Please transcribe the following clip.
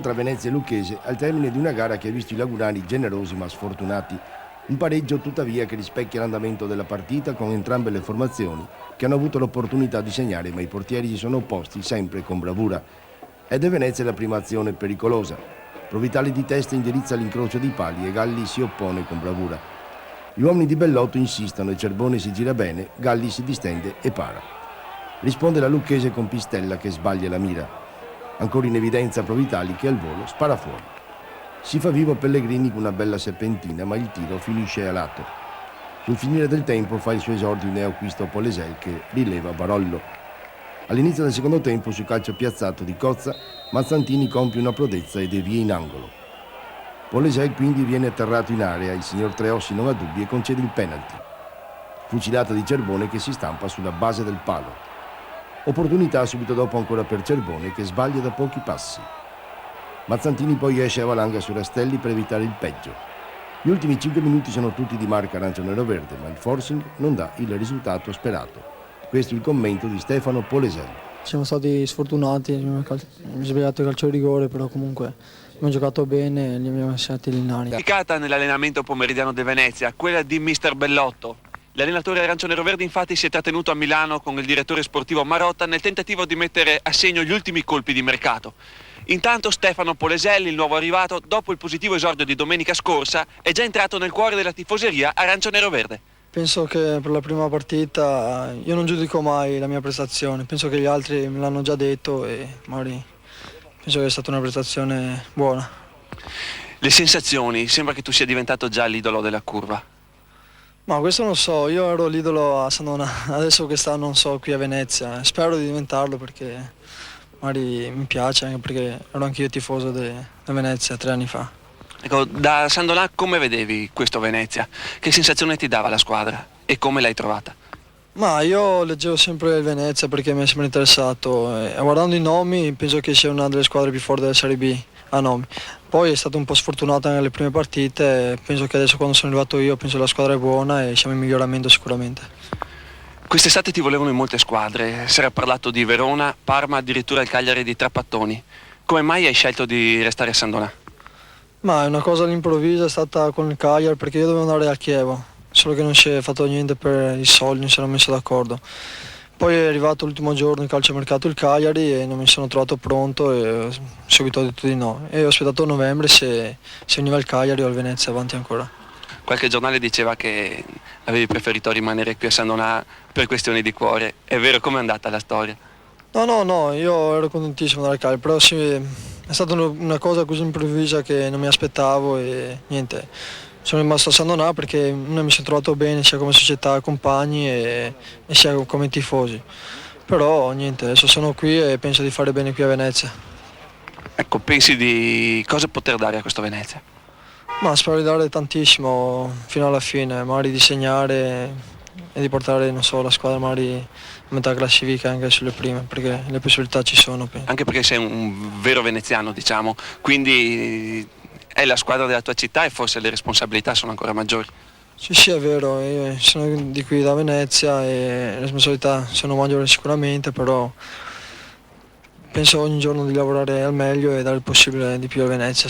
Tra Venezia e Lucchese al termine di una gara che ha visto i lagunari generosi ma sfortunati. Un pareggio tuttavia che rispecchia l'andamento della partita con entrambe le formazioni che hanno avuto l'opportunità di segnare, ma i portieri si sono opposti sempre con bravura. Ed è Venezia la prima azione pericolosa. Provitali di testa indirizza l'incrocio dei pali e Galli si oppone con bravura. Gli uomini di Bellotto insistono e Cerbone si gira bene, Galli si distende e para. Risponde la Lucchese con Pistella che sbaglia la mira. Ancora in evidenza Provitali che al volo spara fuori. Si fa vivo Pellegrini con una bella serpentina, ma il tiro finisce a lato. Sul finire del tempo fa il suo esordio il neoacquisto Polesel che rileva Barollo. All'inizio del secondo tempo, su calcio piazzato di Cozza, Mazzantini compie una prodezza e devia in angolo. Polesel quindi viene atterrato in area, il signor Treossi non ha dubbi e concede il penalty. Fucilata di Cerbone che si stampa sulla base del palo. Opportunità subito dopo ancora per Cerbone che sbaglia da pochi passi. Mazzantini poi esce a valanga su Rastelli per evitare il peggio. Gli ultimi 5 minuti sono tutti di marca arancio-nero-verde, ma il forcing non dà il risultato sperato. Questo è il commento di Stefano Polesel. Siamo stati sfortunati, abbiamo sbagliato il calcio di rigore, però comunque abbiamo giocato bene e li abbiamo lasciati in aria. Indicata nell'allenamento pomeridiano di Venezia, quella di mister Bellotto. L'allenatore arancio-nero-verde infatti si è trattenuto a Milano con il direttore sportivo Marotta nel tentativo di mettere a segno gli ultimi colpi di mercato. Intanto Stefano Poleselli, il nuovo arrivato, dopo il positivo esordio di domenica scorsa, è già entrato nel cuore della tifoseria arancio-nero-verde. Penso che per la prima partita io non giudico mai la mia prestazione, penso che gli altri me l'hanno già detto e magari penso che è stata una prestazione buona. Le sensazioni, sembra che tu sia diventato già l'idolo della curva. Ma questo non so, io ero l'idolo a Sandona, adesso che sta non so qui a Venezia, spero di diventarlo perché magari mi piace, anche perché ero anch'io tifoso di Venezia 3 anni fa. Ecco, da Sandonà come vedevi questo Venezia? Che sensazione ti dava la squadra e come l'hai trovata? Ma io leggevo sempre il Venezia perché mi è sempre interessato e guardando i nomi penso che sia una delle squadre più forti della Serie B a nomi. Poi è stato un po' sfortunata nelle prime partite, penso che adesso quando sono arrivato io penso che la squadra è buona e siamo in miglioramento sicuramente. Quest'estate ti volevano in molte squadre, si era parlato di Verona, Parma, addirittura il Cagliari di Trapattoni. Come mai hai scelto di restare a Sandonà? Ma è una cosa all'improvvisa, è stata con il Cagliari perché io dovevo andare a Chievo, solo che non si è fatto niente per i soldi, non si erano messo d'accordo. Poi è arrivato l'ultimo giorno in calciomercato il Cagliari e non mi sono trovato pronto e subito ho detto di no. E ho aspettato novembre se veniva il Cagliari o il Venezia avanti ancora. Qualche giornale diceva che avevi preferito rimanere qui a Sandonà per questioni di cuore. È vero, com'è andata la storia? No, io ero contentissimo di andare al Cagliari, però sì, è stata una cosa così improvvisa che non mi aspettavo e niente. Sono rimasto a Sandonà perché non mi sono trovato bene sia come società, compagni e sia come tifosi. Però niente, adesso sono qui e penso di fare bene qui a Venezia. Ecco, pensi di cosa poter dare a questo Venezia? Ma spero di dare tantissimo fino alla fine, magari di segnare e di portare, non so, la squadra magari a metà classifica anche sulle prime, perché le possibilità ci sono. Penso. Anche perché sei un vero veneziano, diciamo, quindi è la squadra della tua città e forse le responsabilità sono ancora maggiori. Sì, è vero, io sono di qui da Venezia e le responsabilità sono maggiori sicuramente, però penso ogni giorno di lavorare al meglio e dare il possibile di più a Venezia.